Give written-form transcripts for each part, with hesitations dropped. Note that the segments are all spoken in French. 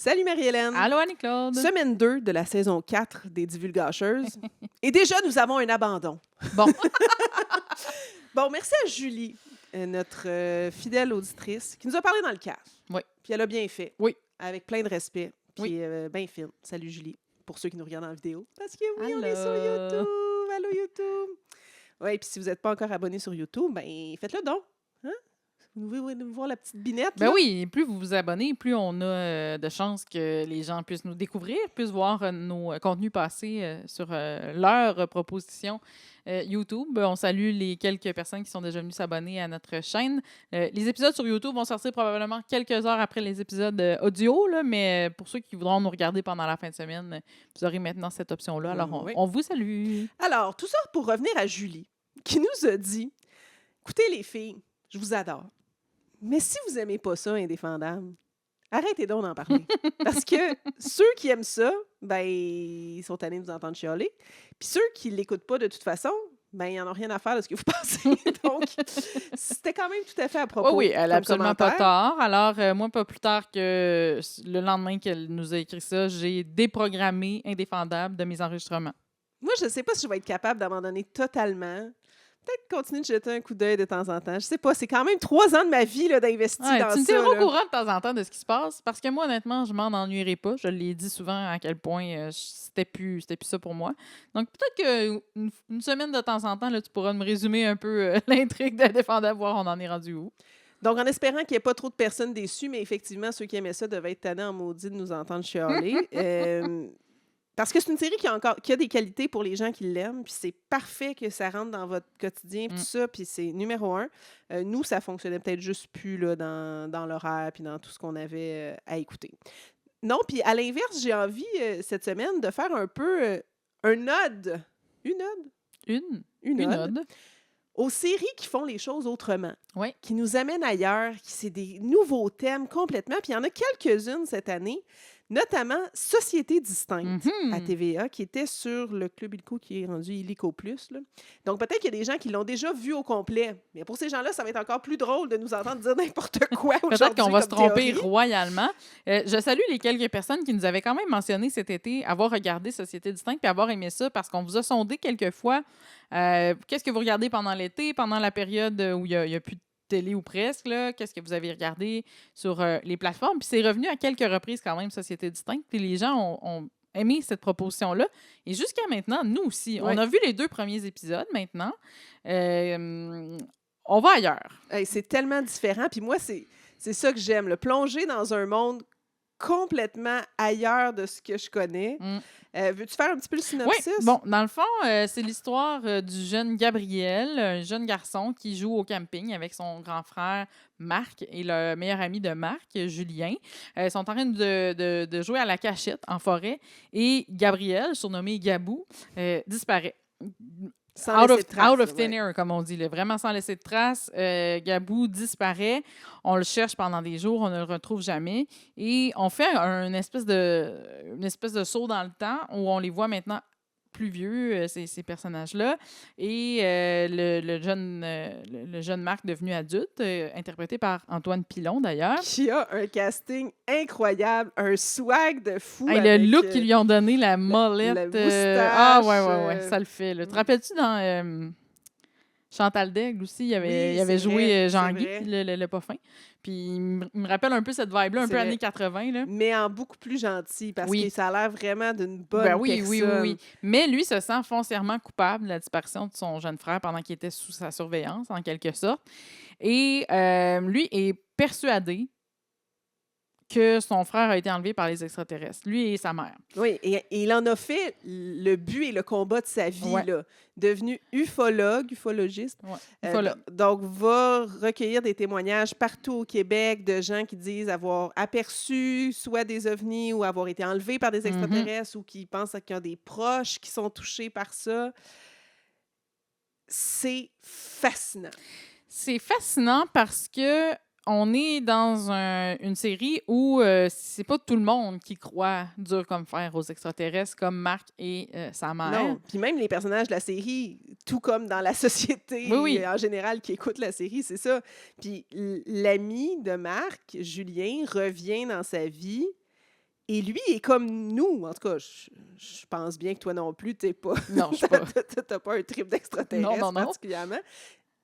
Salut Marie-Hélène. Allô, Annie-Claude. Semaine 2 de la saison 4 des Divulgacheuses. Et déjà, nous avons un abandon. Bon, Bon, merci à Julie, notre fidèle auditrice, qui nous a parlé dans le caf. Oui. Puis elle a bien fait. Oui. Avec plein de respect. Puis Oui. bien fine. Salut Julie, pour ceux qui nous regardent en vidéo. Parce que oui, on est sur Allô. YouTube. Allô YouTube. Oui, puis si vous n'êtes pas encore abonné sur YouTube, ben faites-le donc. Hein? Vous pouvez voir la petite binette. ben là. oui, plus vous vous abonnez, plus on a de chances que les gens puissent nous découvrir, puissent voir nos contenus passés sur leurs propositions YouTube. On salue les quelques personnes qui sont déjà venues s'abonner à notre chaîne. Les épisodes sur YouTube vont sortir probablement quelques heures après les épisodes audio, là, mais pour ceux qui voudront nous regarder pendant la fin de semaine, vous aurez maintenant cette option-là. Alors, Oui. on vous salue. Alors, tout ça pour revenir à Julie, qui nous a dit « Écoutez les filles, je vous adore. Mais si vous aimez pas ça, Indéfendable, arrêtez donc d'en parler. Parce que ceux qui aiment ça, ben, ils sont allés nous entendre chialer. Puis ceux qui l'écoutent pas de toute façon, ben, ils n'en ont rien à faire de ce que vous pensez. Donc, c'était quand même tout à fait à propos. Oh oui, elle n'a comme absolument pas commentaire. tort. Alors, moi, pas plus tard que le lendemain qu'elle nous a écrit ça, j'ai déprogrammé Indéfendable de mes enregistrements. Moi, je sais pas si je vais être capable d'abandonner totalement. Peut-être continuer de jeter un coup d'œil de temps en temps. Je sais pas, c'est quand même 3 ans de ma vie là, d'investir Ouais, dans tu me ça. tiendras au là. courant de temps en temps de ce qui se passe, parce que moi, honnêtement, je m'en ennuierai pas. Je l'ai dit souvent à quel point c'était plus ça pour moi. Donc, peut-être qu'une semaine de temps en temps, là, tu pourras me résumer un peu l'intrigue d'Indéfendable, voir on en est rendu où. Donc, en espérant qu'il n'y ait pas trop de personnes déçues, mais effectivement, ceux qui aimaient ça devaient être tannés en maudit de nous entendre chialer. Parce que c'est une série qui a des qualités pour les gens qui l'aiment, puis c'est parfait que ça rentre dans votre quotidien, puis tout ça, puis c'est numéro 1. Nous, ça fonctionnait peut-être juste plus là, dans l'horaire, puis dans tout ce qu'on avait à écouter. Non, puis à l'inverse, j'ai envie cette semaine de faire un peu un ode. Une ode? Une ode. Aux séries qui font les choses autrement, Oui. qui nous amènent ailleurs, qui c'est des nouveaux thèmes complètement. Puis il y en a quelques-unes cette année, notamment Société distincte à TVA, qui était sur le Club Illico qui est rendu Illico Plus. Là. Donc peut-être qu'il y a des gens qui l'ont déjà vu au complet. Mais pour ces gens-là, ça va être encore plus drôle de nous entendre dire n'importe quoi aujourd'hui. Peut-être qu'on va se comme tromper théorie. royalement. Je salue les quelques personnes qui nous avaient quand même mentionné cet été avoir regardé Société distincte puis avoir aimé ça parce qu'on vous a sondé quelques fois. Qu'est-ce que vous regardez pendant l'été, pendant la période où il y a plus de télé ou presque? Là? Qu'est-ce que vous avez regardé sur les plateformes? Puis c'est revenu à quelques reprises quand même, Société distincte. Puis les gens ont aimé cette proposition-là. Et jusqu'à maintenant, nous aussi, Ouais. on a vu les 2 premiers épisodes maintenant. On va ailleurs. Hey, c'est tellement différent. Puis moi, c'est ça que j'aime, le plonger dans un monde complètement ailleurs de ce que je connais. Veux-tu faire un petit peu le Oui, synopsis? bon, dans le fond, c'est l'histoire du jeune Gabriel, un jeune garçon qui joue au camping avec son grand frère Marc et le meilleur ami de Marc, Julien. Ils sont en train de jouer à la cachette en forêt et Gabriel, surnommé Gabou, disparaît. Sans laisser de traces, Out of thin ouais. air, comme on dit, là, vraiment sans laisser de traces. Gabou disparaît. On le cherche pendant des jours, on ne le retrouve jamais. Et on fait une espèce de saut dans le temps où on les voit maintenant plus vieux, ces personnages-là. Et le jeune Marc devenu adulte, interprété par Antoine Pilon, d'ailleurs. Qui a un casting incroyable, un swag de fou. Hey, avec, le look qu'ils lui ont donné, la molette. la moustache, Ah, ouais, ça le fait. Là. Te rappelles-tu dans Chantal Daigle aussi, il avait c'est joué vrai, Jean-Guy, c'est vrai. le pas fin. Puis il me rappelle un peu cette vibe-là, un C'est peu vrai. années 80. Là. Mais en beaucoup plus gentil, parce Oui. que ça a l'air vraiment d'une bonne Ben oui, personne. oui. Mais lui se sent foncièrement coupable de la disparition de son jeune frère pendant qu'il était sous sa surveillance, en quelque sorte. Et lui est persuadé que son frère a été enlevé par les extraterrestres, lui et sa mère. Oui, et il en a fait le but et le combat de sa vie, Ouais. là. Devenu ufologiste. Ouais. Voilà. Donc, va recueillir des témoignages partout au Québec de gens qui disent avoir aperçu soit des ovnis ou avoir été enlevés par des extraterrestres ou qui pensent qu'il y a des proches qui sont touchés par ça. C'est fascinant. C'est fascinant parce que on est dans une série où c'est pas tout le monde qui croit dur comme fer aux extraterrestres, comme Marc et sa mère. Non, puis même les personnages de la série, tout comme dans la société Oui. en général qui écoute la série, c'est ça. Puis l'ami de Marc, Julien, revient dans sa vie Et lui est comme nous. En tout cas, je pense bien que toi non plus, t'es pas... Non, je sais pas. T'as pas un trip d'extraterrestre Non. particulièrement.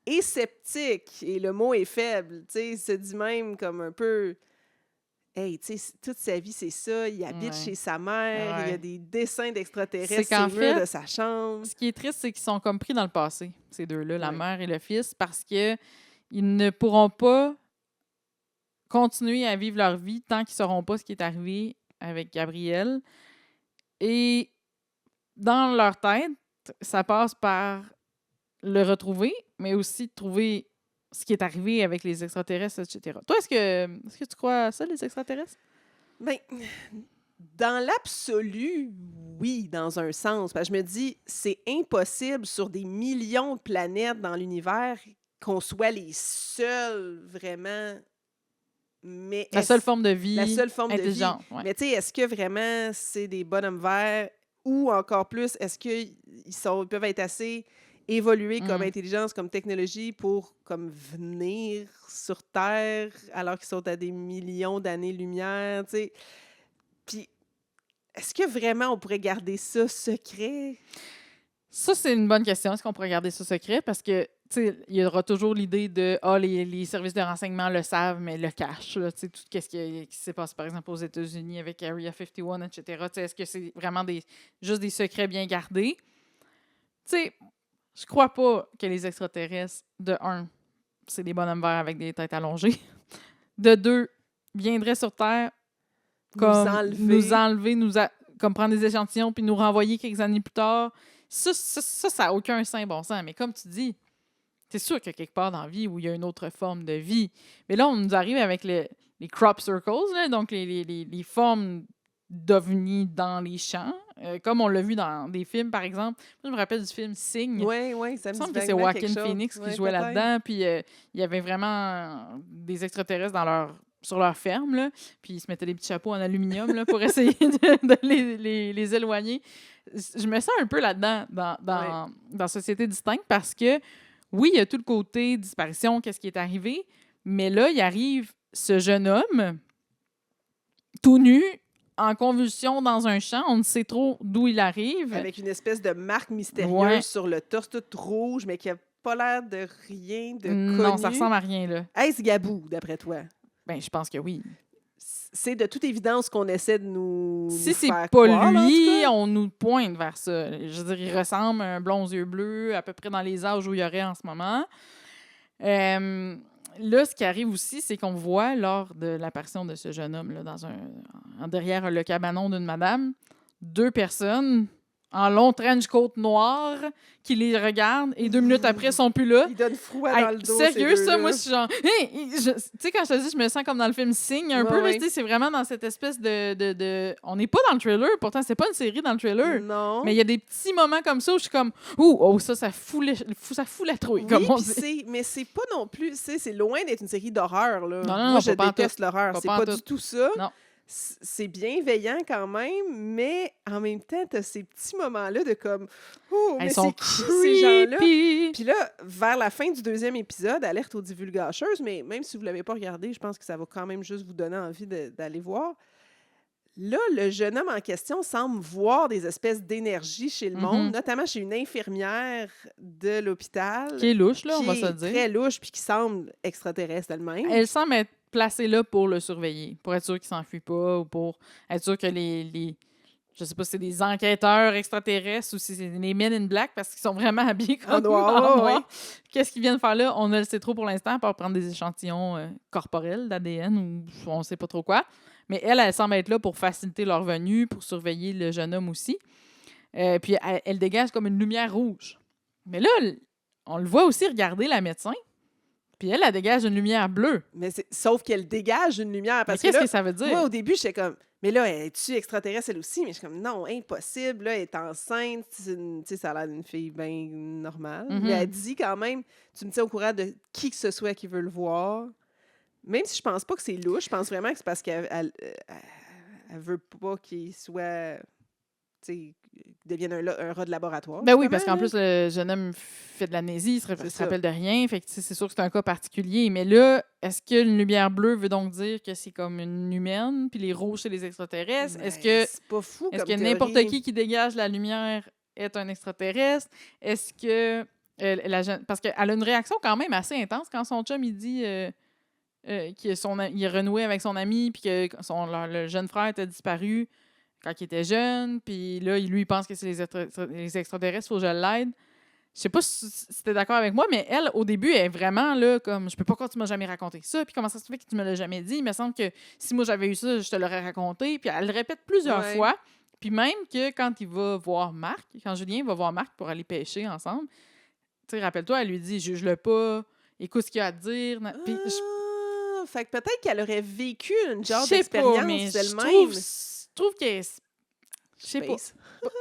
Et sceptique, et le mot est faible, tu sais, il se dit même comme un peu... Hey, tu sais, toute sa vie, c'est ça. Il habite Ouais. chez sa mère. Il y a Ouais. des dessins C'est d'extraterrestres qu'en sur le mur fait, de sa chambre. ce qui est triste, c'est qu'ils sont comme pris dans le passé, ces deux-là, la Ouais. mère et le fils, parce que ils ne pourront pas continuer à vivre leur vie tant qu'ils ne sauront pas ce qui est arrivé avec Gabriel. Et dans leur tête, ça passe par le retrouver, mais aussi de trouver ce qui est arrivé avec les extraterrestres, etc. Toi, est-ce que tu crois à ça, les extraterrestres? Ben, dans l'absolu, oui, dans un sens. Parce que je me dis, c'est impossible sur des millions de planètes dans l'univers qu'on soit les seuls vraiment. Mais La seule forme de vie la seule forme de vie. intelligente. Ouais. Mais tu sais, est-ce que vraiment c'est des bonhommes verts ou encore plus, est-ce qu'ils peuvent être assez évolués comme intelligence, comme technologie pour comme venir sur Terre alors qu'ils sont à des millions d'années-lumière, tu sais? Puis, est-ce que vraiment on pourrait garder ça secret? Ça, c'est une bonne question. Est-ce qu'on pourrait garder ça secret? Parce que, tu sais, il y aura toujours l'idée de les services de renseignement le savent, mais le cachent. Là, tu sais, tout ce qui s'est passé, par exemple, aux États-Unis avec Area 51, etc. Tu sais, est-ce que c'est vraiment juste des secrets bien gardés? Tu sais, je crois pas que les extraterrestres, de un, c'est des bonhommes verts avec des têtes allongées. De deux, viendraient sur Terre comme nous enlever, comme prendre des échantillons puis nous renvoyer quelques années plus tard. Ça n'a aucun saint bon sens. Mais comme tu dis, c'est sûr qu'il y a quelque part dans la vie où il y a une autre forme de vie. Mais là, on nous arrive avec les crop circles, là, donc les formes d'ovnis dans les champs, comme on l'a vu dans des films, par exemple. Moi, je me rappelle du film Signe. Oui, ça Il me me semble dit que c'est vaguement quelque Joaquin chose. Phoenix qui Ouais, jouait peut-être. là-dedans. Puis il y avait vraiment des extraterrestres sur leur ferme. Là, puis ils se mettaient des petits chapeaux en aluminium là, pour essayer de les éloigner. Je me sens un peu là-dedans dans Société Distincte parce que, oui, il y a tout le côté disparition, qu'est-ce qui est arrivé, mais là, il arrive ce jeune homme tout nu, en convulsion dans un champ. On ne sait trop d'où il arrive. Avec une espèce de marque mystérieuse Ouais. sur le torse, tout rouge, mais qui n'a pas l'air de rien de Non, connu. ça ressemble à rien, là. Est-ce Gabou, d'après toi? Ben, je pense que oui. C'est de toute évidence qu'on essaie de nous Si nous c'est faire pas croire, là, en tout lui, cas. on nous pointe vers ça. Je veux dire, il ressemble à un blond aux yeux bleus, à peu près dans les âges où il y aurait en ce moment. Là, ce qui arrive aussi, c'est qu'on voit, lors de l'apparition de ce jeune homme, là, derrière le cabanon d'une madame, deux personnes en long trench coat noir qui les regardent et 2 minutes après, ils sont plus là. Il donne froid Hey, dans le dos. sérieux, ces ça, deux-là. moi, je suis genre... Hey, tu sais, quand je te dis, je me sens comme dans le film Signe, un Ouais, peu, là, ouais. tu sais, c'est vraiment dans cette espèce de... On n'est pas dans le trailer, pourtant, c'est pas une série dans le trailer. Non. Mais il y a des petits moments comme ça où je suis comme... Oh, ça fout la trouille, Oui, comme on puis dit. mais c'est pas non plus, c'est loin d'être une série d'horreur, là. Non, Moi, je pas déteste l'horreur. Pas C'est en pas tout. du tout ça. Non. C'est bienveillant quand même, mais en même temps, t'as ces petits moments-là de comme, oh, mais Elles c'est sont qui ces gens-là? creepy. Puis là, vers la fin du 2e épisode, alerte aux divulgacheuses, mais même si vous ne l'avez pas regardé, je pense que ça va quand même juste vous donner envie d'aller voir. Là, le jeune homme en question semble voir des espèces d'énergie chez le monde, notamment chez une infirmière de l'hôpital. Qui est louche, là, on va qui se le est dire. très louche puis qui semble extraterrestre elle-même. Elle semble être placée là pour le surveiller, pour être sûr qu'il s'enfuit pas, ou pour être sûr que je sais pas si c'est des enquêteurs extraterrestres ou si c'est les Men in Black, parce qu'ils sont vraiment habillés comme En noir, noir. ouais. Qu'est-ce qu'ils viennent faire là? On ne le sait trop pour l'instant, à part prendre des échantillons corporels d'ADN ou on sait pas trop quoi. Mais elle semble être là pour faciliter leur venue, pour surveiller le jeune homme aussi. Puis elle dégage comme une lumière rouge. Mais là, on le voit aussi regarder la médecin. Puis elle dégage une lumière bleue. Mais sauf qu'elle dégage une lumière. Mais Parce qu'est-ce que, là, que ça veut dire? moi, au début, j'étais comme, mais là, es-tu extraterrestre elle aussi? Mais je suis comme, non, impossible. Là, elle est enceinte. Tu sais, ça a l'air d'une fille bien normale. Mais elle dit quand même, tu me tiens au courant de qui que ce soit qui veut le voir. Même si je pense pas que c'est louche, je pense vraiment que c'est parce qu'elle elle veut pas qu'il soit, tu sais, devienne un rat de laboratoire. Ben oui, justement, parce qu'en là. plus, le jeune homme fait de l'amnésie, il se C'est se ça. rappelle de rien. Fait que c'est sûr que c'est un cas particulier. Mais là, est-ce qu'une lumière bleue veut donc dire que c'est comme une humaine, puis les rouges, c'est les extraterrestres? Mais Est-ce c'est pas fou que comme n'importe théorie. qui dégage la lumière est un extraterrestre? Est-ce que parce qu'elle a une réaction quand même assez intense quand son chum, il dit qu'il est renoué avec son ami, puis que le jeune frère était disparu quand il était jeune, puis là, lui, il pense que c'est les extraterrestres, il faut que je l'aide. Je sais pas si t'es d'accord avec moi, mais elle, au début, elle est vraiment là, comme, je peux pas croire que tu m'as jamais raconté ça, puis comment ça se fait que tu me l'as jamais dit? Il me semble que si moi j'avais eu ça, je te l'aurais raconté, puis elle le répète plusieurs Ouais. fois, puis même que quand il va voir Marc, quand Julien va voir Marc pour aller pêcher ensemble, tu sais, rappelle-toi, elle lui dit, juge-le pas, écoute ce qu'il a à te dire, puis Fait que peut-être qu'elle aurait vécu une je genre sais pas, mais d'expérience je d'elle-même. trouve qu'elle est. Je sais pas. Space.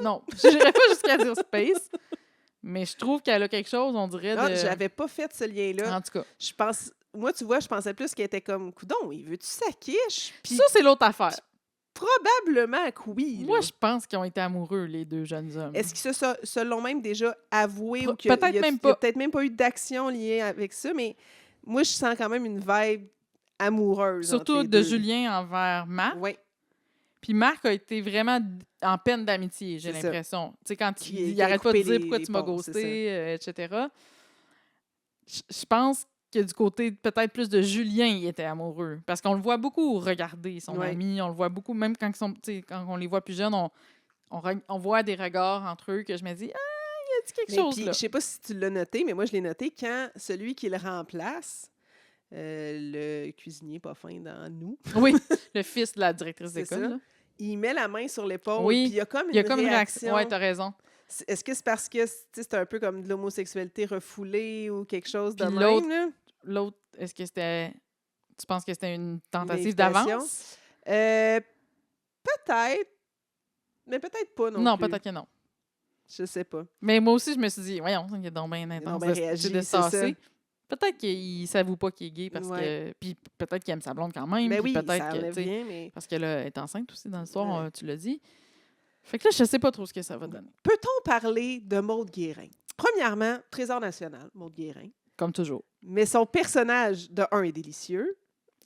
Non, je n'irais pas jusqu'à dire space, mais je trouve qu'elle a quelque chose, on dirait, Ah, de. j'avais pas fait ce lien-là. En tout cas. Moi, tu vois, je pensais plus qu'elle était comme coudon, il veut-tu sa quiche? Puis Ça, c'est l'autre affaire. probablement que oui. Moi, là. je pense qu'ils ont été amoureux, les deux jeunes hommes. Est-ce qu'ils se l'ont même déjà avoué ou Peut-être qu'il même n'y a pas. peut-être même pas eu d'action liée avec ça, mais moi, je sens quand même une vibe amoureuse. Surtout entre les de deux. Julien envers Marc. Oui. Puis Marc a été vraiment en peine d'amitié, j'ai C'est ça. l'impression. Tu sais, quand Qui il a arrête pas de coupé dire pourquoi les tu m'as ponts, c'est ghosté, etc. Je pense que du côté peut-être plus de Julien, il était amoureux. Parce qu'on le voit beaucoup regarder son Ouais. ami, on le voit beaucoup, même quand, quand on les voit plus jeunes, on voit des regards entre eux que je me dis, ah, il y a quelque Mais chose puis, là. je sais pas si tu l'as noté, mais moi, je l'ai noté quand celui qui le remplace, le cuisinier pas fin dans Nous, Oui, le fils de la directrice C'est d'école. ça. là. il met la main sur l'épaule, Oui, puis il y a comme Il y a une comme une réaction. réaction. Ouais, t'as raison. Est-ce que c'est parce que tu sais, c'est un peu comme de l'homosexualité refoulée ou quelque chose de Puis même, là? L'autre, est-ce que c'était. Tu penses que c'était une tentative invitation? d'avance? Peut-être, mais peut-être pas non, Non, plus. peut-être que non. Je sais pas. Mais moi aussi, je me suis dit, voyons, il est donc bien intense bien réagi, de c'est ça. sasser. Peut-être qu'il ne s'avoue pas qu'il est gay parce Ouais. que. Puis peut-être qu'il aime sa blonde quand même. Ben puis oui, peut-être ça que. enlève tu sais, rien, mais Parce qu'elle est enceinte aussi dans l'histoire, Ouais. tu l'as dit. Fait que là, je sais pas trop ce que ça va donner. peut-on parler de Maude Guérin? Premièrement, Trésor national, Maude Guérin. Comme toujours. Mais son personnage, de un, est délicieux,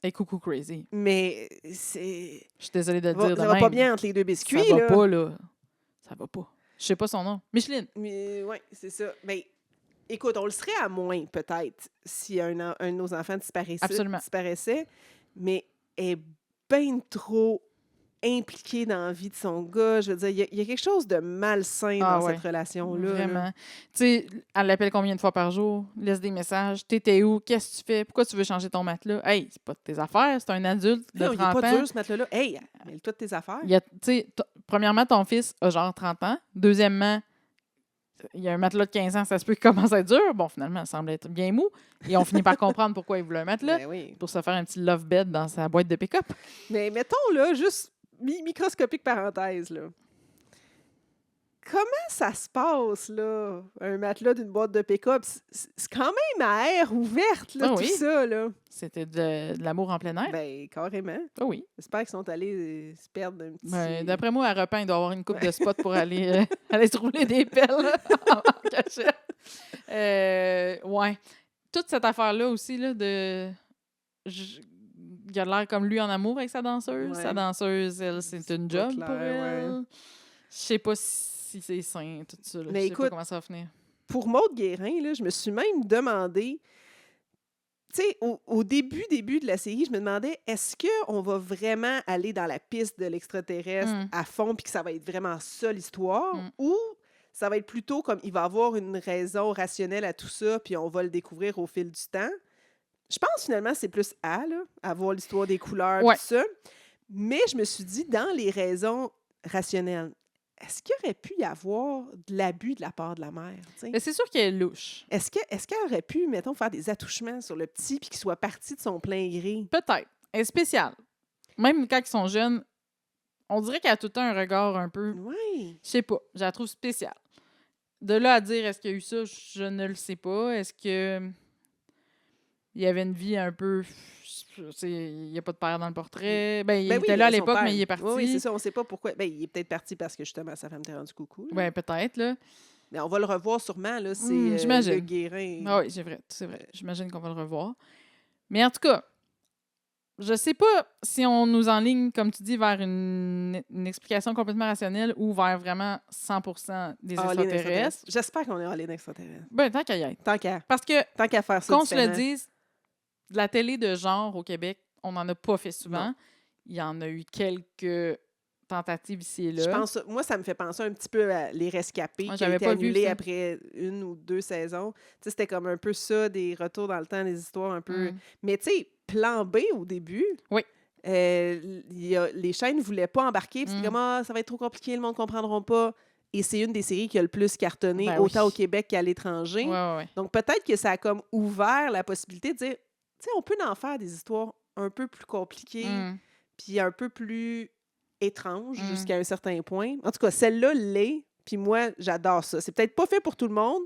Et coucou crazy. mais c'est... Je suis désolée de le va, dire de ça va même. pas bien entre les deux biscuits, Ça va là. pas, là. Ça va pas. Je sais pas son nom. Micheline. Mais oui, c'est ça. Mais écoute, on le serait à moins, peut-être, si un de nos enfants Absolument. disparaissait, mais elle est bien trop impliquée dans la vie de son gars. Je veux dire, il y a quelque chose de malsain dans ouais. cette relation-là. là. Vraiment. Tu sais, elle l'appelle combien de fois par jour? Laisse des messages. T'étais où? Qu'est-ce que tu fais? Pourquoi tu veux changer ton matelas? Hey, c'est pas de tes affaires. C'est un adulte de Non, il 30 n'est pas ans. dur, ce matelas-là. Hey, mêle-toi de tes affaires. Il y a, tu sais, premièrement, ton fils a genre 30 ans. Deuxièmement, il y a un matelas de 15 ans, ça se peut qu'il commence à être dur. Bon, finalement, ça semble être bien mou. Et on finit par comprendre pourquoi il voulait un matelas. Ben oui. Pour se faire un petit love bed dans sa boîte de pick-up. Mais mettons, là, juste microscopique parenthèse, là. Comment ça se passe, là, un matelas d'une boîte de pick-up? C'est quand même à air ouverte, là, Ah tout oui. ça, là. C'était de l'amour en plein air. Ben, carrément. Ah oui. J'espère qu'ils sont allés se perdre un petit... Ben, d'après moi, à Repin, il doit y avoir une coupe de spots pour aller, aller se rouler des pelles là, en cachette. Ouais. Toute cette affaire-là aussi, là, il a l'air comme lui en amour avec sa danseuse. Ouais. Sa danseuse, elle, c'est une pas job clair, pour elle. ouais. Je sais pas si c'est sain, tout ça. Là. Mais Je sais pas écoute, comment ça va finir. Pour Maude Guérin, là, je me suis même demandé... Tu sais, au début de la série, je me demandais, est-ce qu'on va vraiment aller dans la piste de l'extraterrestre à fond puis que ça va être vraiment ça l'histoire? Ou ça va être plutôt comme il va avoir une raison rationnelle à tout ça puis on va le découvrir au fil du temps? Je pense finalement c'est plus à voir l'histoire des couleurs, Ouais. tout ça. Mais je me suis dit, dans les raisons rationnelles, est-ce qu'il aurait pu y avoir de l'abus de la part de la mère? T'sais? Mais c'est sûr qu'elle est louche. Est-ce qu'elle aurait pu, mettons, faire des attouchements sur le petit puis qu'il soit parti de son plein gré? Peut-être. Elle est spéciale. Même quand ils sont jeunes, on dirait qu'elle a tout le temps un regard un peu... Oui. Je sais pas. Je la trouve spéciale. De là à dire, est-ce qu'il y a eu ça, je ne le sais pas. Est-ce que il y avait une vie un peu... Il n'y a pas de père dans le portrait. Ben, il était là à l'époque, mais il est parti. Oui, c'est ça. On ne sait pas pourquoi. Ben, il est peut-être parti parce que, justement, sa femme était rendue coucou. Oui, peut-être, là. Mais on va le revoir sûrement, là. C'est j'imagine. le Guérin. Ah oui, c'est vrai. J'imagine qu'on va le revoir. Mais en tout cas, je sais pas si on nous enligne, comme tu dis, vers une explication complètement rationnelle ou vers vraiment 100% des extraterrestres. J'espère qu'on est allé d'extraterrestres. Ben, tant qu'à y être. Tant qu'à Parce que, faire ça qu'on se le différent. dise, de la télé de genre au Québec, on n'en a pas fait souvent. Non. Il y en a eu quelques tentatives ici et là. Je pense, moi, ça me fait penser un petit peu à Les Rescapés, Moi, qui a j'avais été pas vu annulé ça. après 1 ou 2 saisons. Tu sais, c'était comme un peu ça, des retours dans le temps, des histoires un peu... Mais tu sais, Plan B au début... Oui. Les chaînes ne voulaient pas embarquer, puis c'était comme « Ah, ça va être trop compliqué, le monde ne comprendra pas ». Et c'est une des séries qui a le plus cartonné, Ben autant oui. au Québec qu'à l'étranger. Ouais. Donc, peut-être que ça a comme ouvert la possibilité de dire, tu sais, on peut en faire des histoires un peu plus compliquées, puis un peu plus étranges jusqu'à un certain point. En tout cas, celle-là l'est, puis moi, j'adore ça. C'est peut-être pas fait pour tout le monde.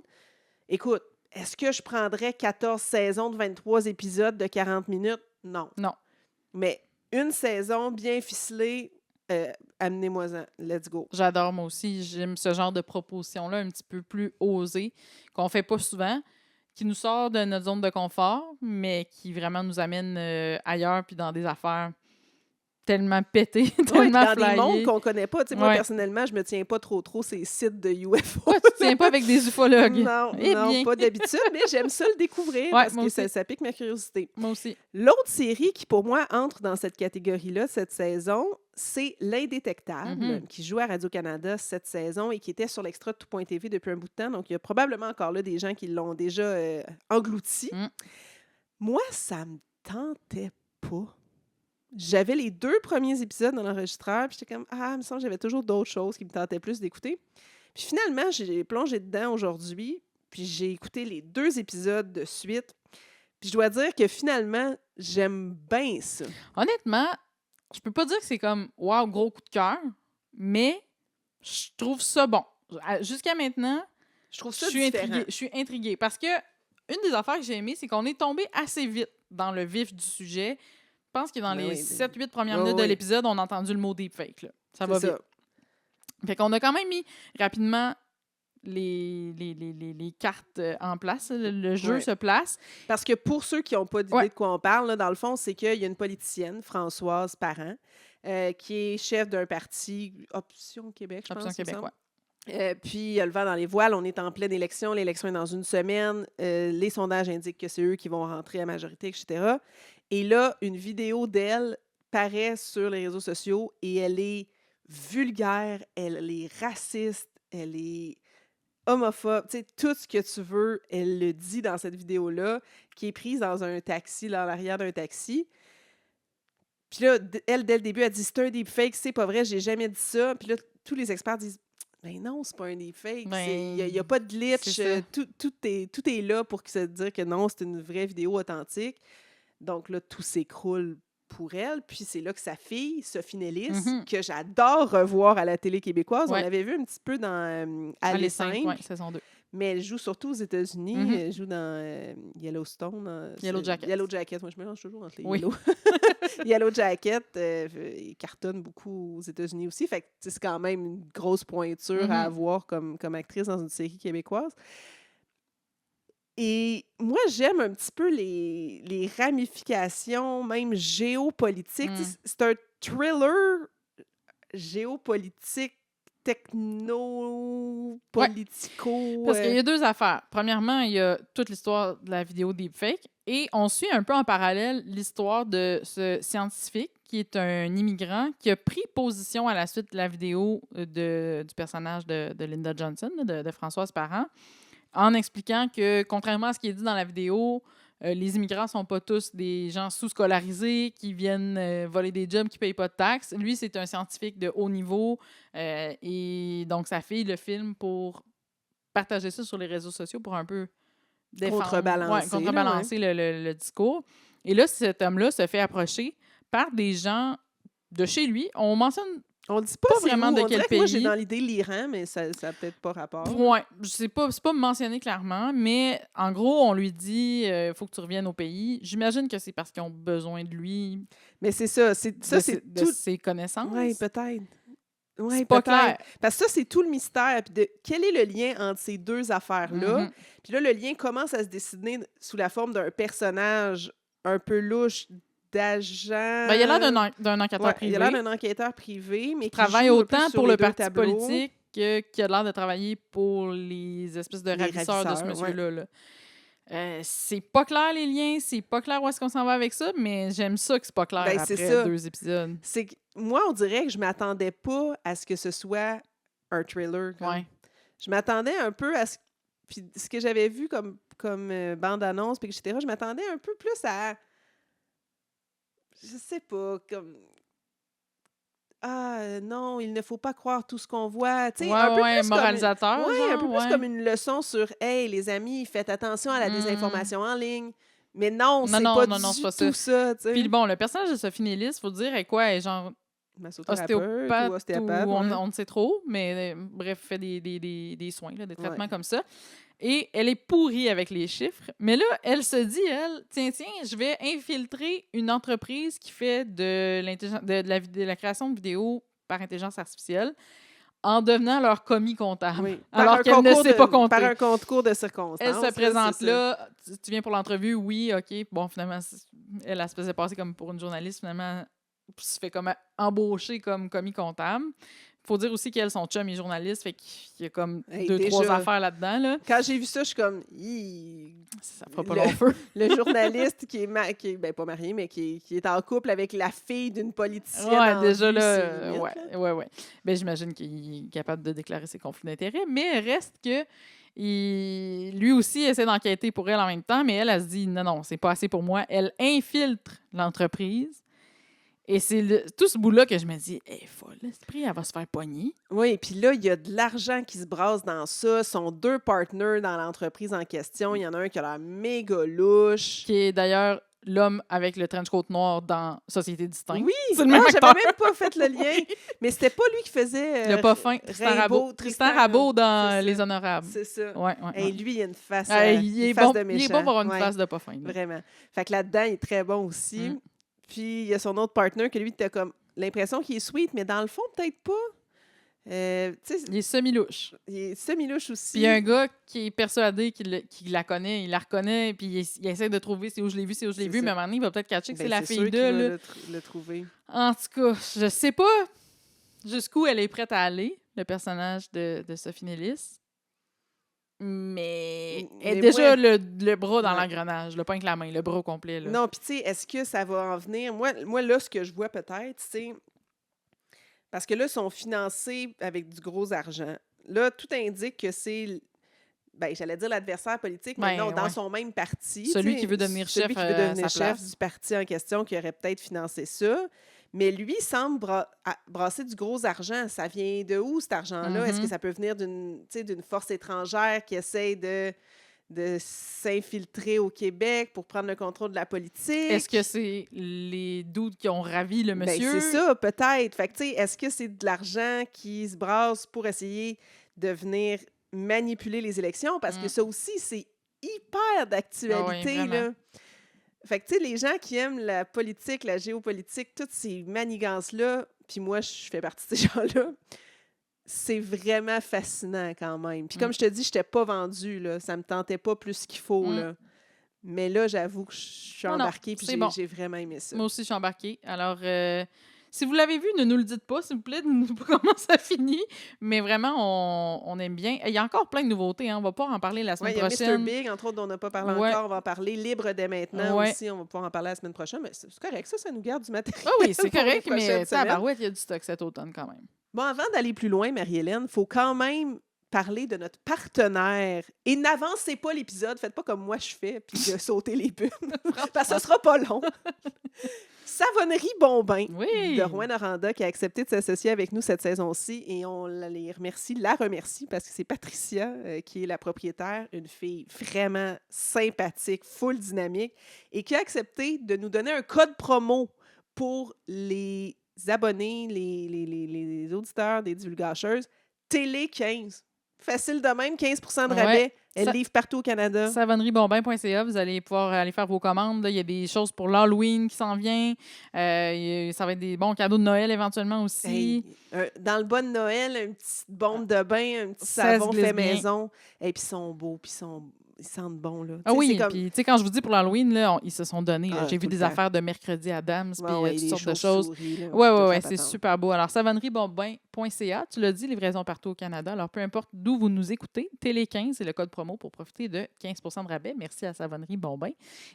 Écoute, est-ce que je prendrais 14 saisons de 23 épisodes de 40 minutes? Non. Mais une saison bien ficelée, amenez-moi-en. Let's go. J'adore, moi aussi. J'aime ce genre de proposition-là, un petit peu plus osée, qu'on fait pas souvent, qui nous sort de notre zone de confort, mais qui vraiment nous amène ailleurs, puis dans des affaires tellement pétées, tellement dans des mondes flyées. qu'on connaît pas. Tu sais, moi, personnellement, je me tiens pas trop ces sites de UFO. Toi, tu te tiens pas avec des ufologues. Non, pas d'habitude, mais j'aime ça le découvrir parce que ça pique ma curiosité. Moi aussi. L'autre série qui, pour moi, entre dans cette catégorie-là cette saison, c'est L'Indétectable, qui joue à Radio-Canada cette saison et qui était sur l'extra de Tout.tv depuis un bout de temps. Donc, il y a probablement encore là des gens qui l'ont déjà englouti. Moi, ça me tentait pas. J'avais les 2 premiers épisodes dans l'enregistreur, puis j'étais comme « Ah, il me semble que j'avais toujours d'autres choses qui me tentaient plus d'écouter. » Puis finalement, j'ai plongé dedans aujourd'hui, puis j'ai écouté les 2 épisodes de suite. Puis je dois dire que finalement, j'aime bien ça. Honnêtement, je peux pas dire que c'est comme « Wow, gros coup de cœur », mais je trouve ça bon. Jusqu'à maintenant, je trouve ça différent. Je suis intriguée parce que une des affaires que j'ai aimées, c'est qu'on est tombé assez vite dans le vif du sujet. Je pense que dans les 7-8 premières minutes de l'épisode, on a entendu le mot deepfake. Là. Ça va vite. Fait qu'on a quand même mis rapidement les cartes en place. Le jeu se place. Parce que pour ceux qui n'ont pas d'idée de quoi on parle, là, dans le fond, c'est qu'il y a une politicienne, Françoise Parent, qui est chef d'un parti, Option Québec, je pense. Option Québec, puis, il y a le vent dans les voiles. On est en pleine élection. L'élection est dans une semaine. Les sondages indiquent que c'est eux qui vont rentrer à majorité, etc. Et là, une vidéo d'elle paraît sur les réseaux sociaux et elle est vulgaire, elle est raciste, elle est homophobe. Tu sais, tout ce que tu veux, elle le dit dans cette vidéo-là, qui est prise dans un taxi, là, à l'arrière d'un taxi. Puis là, elle, dès le début, elle dit « C'est un deepfake, c'est pas vrai, j'ai jamais dit ça. » Puis là, tous les experts disent « Ben non, c'est pas un deepfake. Il n'y a pas de glitch. Tout est là pour se dire que non, c'est une vraie vidéo authentique. » Donc là, tout s'écroule pour elle. Puis c'est là que sa fille, Sophie Nellis, que j'adore revoir à la télé québécoise, on l'avait vu un petit peu dans Aller 5, saison 2. Mais elle joue surtout aux États-Unis. Elle joue dans Yellowstone. Yellow Jacket. Yellow Jacket. Moi, je mélange toujours entre les Yellow. Yellow Jacket, il cartonne beaucoup aux États-Unis aussi. Fait que c'est quand même une grosse pointure à avoir comme actrice dans une série québécoise. Et moi, j'aime un petit peu les ramifications, même géopolitiques. C'est un thriller géopolitique, techno-politico. Parce qu'il y a 2 affaires. Premièrement, il y a toute l'histoire de la vidéo deepfake et on suit un peu en parallèle l'histoire de ce scientifique qui est un immigrant qui a pris position à la suite de la vidéo du personnage de Linda Johnson, de Françoise Parent, en expliquant que, contrairement à ce qui est dit dans la vidéo, les immigrants ne sont pas tous des gens sous-scolarisés qui viennent voler des jobs, qui ne payent pas de taxes. Lui, c'est un scientifique de haut niveau. Et donc, sa fille le filme pour partager ça sur les réseaux sociaux pour un peu contrebalancer le discours. Et là, cet homme-là se fait approcher par des gens de chez lui. On mentionne... On ne dit pas vraiment de quel pays. Moi, j'ai dans l'idée l'Iran, mais ça n'a peut-être pas rapport. Oui, c'est pas mentionné clairement, mais en gros, on lui dit il faut que tu reviennes au pays. J'imagine que c'est parce qu'ils ont besoin de lui. Mais c'est ça. De ses connaissances. Oui, peut-être. Ouais, c'est pas clair. Parce que ça, c'est tout le mystère. Puis quel est le lien entre ces 2 affaires-là? Puis là, le lien commence à se dessiner sous la forme d'un personnage un peu louche d'agent. Ben, il a l'air d'un enquêteur Ouais, privé. il a l'air d'un enquêteur privé, mais qui travaille joue un peu autant sur pour les le deux parti tableaux. politique qu'il a l'air de travailler pour les espèces de Les ravisseurs de ce ravisseurs, ouais. monsieur-là. Là. C'est pas clair les liens, c'est pas clair où est-ce qu'on s'en va avec ça, mais j'aime ça que c'est pas clair Ben, c'est après ça. 2 épisodes. C'est que moi, on dirait que je m'attendais pas à ce que ce soit un thriller. Comme. Ouais. Je m'attendais un peu à ce... Puis ce que j'avais vu comme bande-annonce, puis etc., je m'attendais un peu plus à... Je sais pas, comme... Ah non, il ne faut pas croire tout ce qu'on voit. Tu sais, un peu plus moralisateur, comme genre, un peu plus comme une leçon sur « Hey, les amis, faites attention à la Mm. désinformation en ligne. » Mais non, c'est Non, pas non, du non, c'est pas tout ça. Tu sais. Puis bon, le personnage de Sophie Nélis, faut dire, elle est quoi? Elle est genre Massothérapeute ostéopathe ou ou ostéopathe. on ouais. ne sait trop, mais bref, fait des soins, là, des traitements Ouais. comme ça. Et elle est pourrie avec les chiffres. Mais là, elle se dit, tiens, je vais infiltrer une entreprise qui fait de la création de vidéos par intelligence artificielle en devenant leur commis comptable. Oui. Alors qu'elle ne sait pas compter. Par un concours de circonstances. Elle se là, présente c'est ça. là, tu viens pour l'entrevue, oui, OK. Bon, finalement, elle se faisait passer comme pour une journaliste, finalement, se fait comme embaucher comme commis comptable. Faut dire aussi qu'elle, son chum est journaliste, fait qu'il y a comme Hey, 2-3 déjà, affaires là-dedans. Là. Quand j'ai vu ça, je suis comme... Ça fera pas long feu. Le journaliste qui est ben, pas marié, mais qui est en couple avec la fille d'une politicienne. Ouais, en déjà vie, là, c'est limite, là. ouais. Ben, j'imagine qu'il est capable de déclarer ses conflits d'intérêts, mais reste que lui aussi essaie d'enquêter pour elle en même temps, mais elle se dit non, c'est pas assez pour moi. Elle infiltre l'entreprise. Et c'est tout ce bout-là que je me dis, elle est folle, l'esprit, elle va se faire pogner. Oui, puis là, il y a de l'argent qui se brasse dans ça. Sont 2 partenaires dans l'entreprise en question. Il y en a un qui a l'air méga louche. Qui est d'ailleurs l'homme avec le trench coat noir dans Société Distincte. Oui, c'est le même acteur. J'avais même pas fait le lien. Mais c'était pas lui qui faisait le pas fin, Tristan Rabot dans Les Honorables. C'est ça. Ouais. Et lui, il a une face, il est face bon, de méchant. Il est bon pour avoir une face de pas fin. Là. Vraiment. Fait que là-dedans, il est très bon aussi. Puis, il y a son autre partner que lui, tu as comme l'impression qu'il est sweet, mais dans le fond, peut-être pas. Il est semi-louche. Il est semi-louche aussi. Puis il y a un gars qui est persuadé qu'il la connaît, il la reconnaît, puis il essaie de trouver c'est où je l'ai vu, mais à un moment donné, il va peut-être catcher que c'est la fille de. Le trouver. En tout cas, je sais pas jusqu'où elle est prête à aller, le personnage de Sophie Nélis. Mais elle est déjà le bras dans l'engrenage, pas avec la main, le bras au complet. Là. Non, puis tu sais, est-ce que ça va en venir? Moi, là, ce que je vois peut-être, c'est... Parce que là, ils sont financés avec du gros argent. Là, tout indique que c'est... Ben, j'allais dire l'adversaire politique, mais non, dans son même parti. Celui qui veut devenir chef Celui qui veut devenir chef du parti en question qui aurait peut-être financé ça. Mais lui, il semble brasser du gros argent. Ça vient de où, cet argent-là? Est-ce que ça peut venir d'une force étrangère qui essaie de s'infiltrer au Québec pour prendre le contrôle de la politique? Est-ce que c'est les doutes qui ont ravi le monsieur? Ben, c'est ça, peut-être. Fait que, tu sais, est-ce que c'est de l'argent qui se brasse pour essayer de venir manipuler les élections? Parce que ça aussi, c'est hyper d'actualité, là. Fait que, tu sais, les gens qui aiment la politique, la géopolitique, toutes ces manigances-là, puis moi, je fais partie de ces gens-là, c'est vraiment fascinant quand même. Puis comme je te dis, je n'étais pas vendue, là. Ça me tentait pas plus qu'il faut, là. Mais là, j'avoue que je suis embarquée, puis j'ai vraiment aimé ça. Moi aussi, je suis embarquée. Alors, si vous l'avez vu, ne nous le dites pas, s'il vous plaît, dites-nous pas comment ça finit. Mais vraiment, on aime bien. Il y a encore plein de nouveautés. Hein. On va pouvoir en parler la semaine prochaine. Il y a Mr. Big, entre autres, dont on n'a pas parlé encore. On va en parler libre dès maintenant aussi. On va pouvoir en parler la semaine prochaine. Mais c'est correct, ça nous garde du matériel. Ah oui, c'est correct, mais tabarouette, il y a du stock cet automne quand même. Bon, avant d'aller plus loin, Marie-Hélène, il faut quand même parler de notre partenaire. Et n'avancez pas l'épisode. Faites pas comme moi je fais, puis de sauter les pubs. Parce que ce sera pas long. Savonnerie Bombin de Rouyn-Noranda qui a accepté de s'associer avec nous cette saison-ci et on la remercie parce que c'est Patricia qui est la propriétaire, une fille vraiment sympathique, full dynamique et qui a accepté de nous donner un code promo pour les abonnés, les auditeurs des divulgacheuses, Télé 15. Facile de même, 15% de rabais. Elle livre partout au Canada. SavonnerieBombin.ca, vous allez pouvoir aller faire vos commandes. Là. Il y a des choses pour l'Halloween qui s'en vient. Ça va être des bons cadeaux de Noël éventuellement aussi. Dans le bon Noël, une petite bombe de bain, un petit savon fait maison. Et puis ils sont beaux, puis ils sont ils sentent bon, là. Ah Tu sais, oui, c'est comme... puis tu sais, quand je vous dis pour l'Halloween, là, ils se sont donnés. Là. Ah, J'ai tout vu le des temps. affaires de mercredi Adams, puis Ouais, toutes les sortes de choses. chauves-souris, là, Ouais, toute la c'est patente. super beau. Alors, savonnerie-bonbain.ca, tu l'as dit, livraison partout au Canada. Alors, peu importe d'où vous nous écoutez, Télé 15, c'est le code promo pour profiter de 15 de rabais. Merci à Savonnerie Bonbain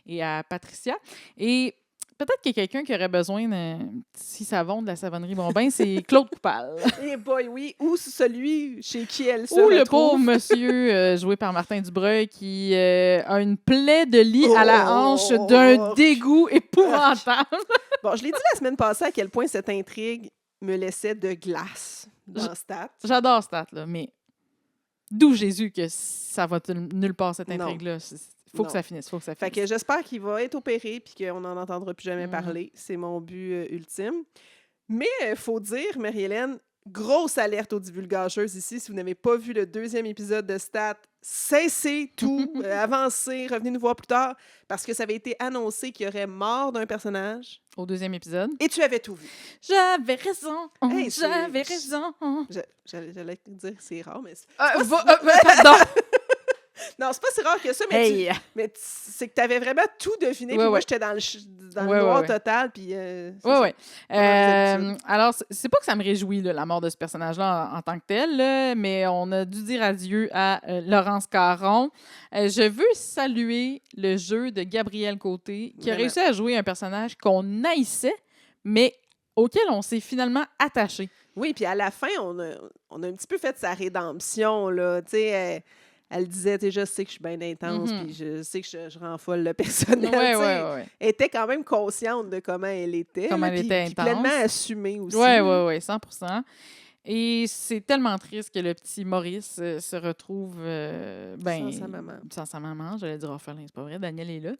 et à Patricia. Et peut-être qu'il y a quelqu'un qui aurait besoin d'un petit savon de la Savonnerie Bonbain, c'est Claude Coupal. Eh boy, oui. Ou celui chez qui elle se Ou le retrouve. pauvre monsieur joué par Martin Dubreuil qui a une plaie de lit à la hanche d'un Oh! dégoût épouvantable. Bon, je l'ai dit la semaine passée à quel point cette intrigue me laissait de glace dans Stat. J'adore Stat, là, mais d'où Jésus que ça va nulle part, cette Non. intrigue-là? Faut que Non. ça finisse, faut que ça Fait finisse. que j'espère qu'il va être opéré puis qu'on n'en entendra plus jamais Mhm. parler. C'est mon but ultime. Mais faut dire, Marie-Hélène, grosse alerte aux divulgacheuses ici. Si vous n'avez pas vu le 2e épisode de Stat, cessez tout, avancez, revenez nous voir plus tard, parce que ça avait été annoncé qu'il y aurait mort d'un personnage. Au 2e épisode. Et tu avais tout vu. J'avais raison, Hey, j'avais c'est- raison. J'allais te dire c'est rare, mais... Pardon. Non, c'est pas si rare que ça, mais, Hey. c'est que tu avais vraiment tout deviné. Ouais, Puis moi, ouais. j'étais dans le Ouais, noir ouais. total. Puis, c'est Oui, ça. oui. Comme Alors, c'est pas que ça me réjouit, là, la mort de ce personnage-là en tant que tel, là, mais on a dû dire adieu à Laurence Caron. Je veux saluer le jeu de Gabriel Côté, qui a Vraiment. réussi à jouer un personnage qu'on haïssait, mais auquel on s'est finalement attaché. Oui, puis à la fin, on a un petit peu fait sa rédemption, là. Tu sais, elle disait, tu sais, je sais que je suis bien intense, Mhm. puis je sais que je rends folle le personnel. Ouais, tu sais. ouais. Elle était quand même consciente de comment elle était. Comment là, elle puis- était puis intense. pleinement assumée aussi. Oui, là. oui, 100%. Et c'est tellement triste que le petit Maurice se retrouve Sans sa maman. Sans sa maman, j'allais dire orphelin, c'est pas vrai, Daniel est là.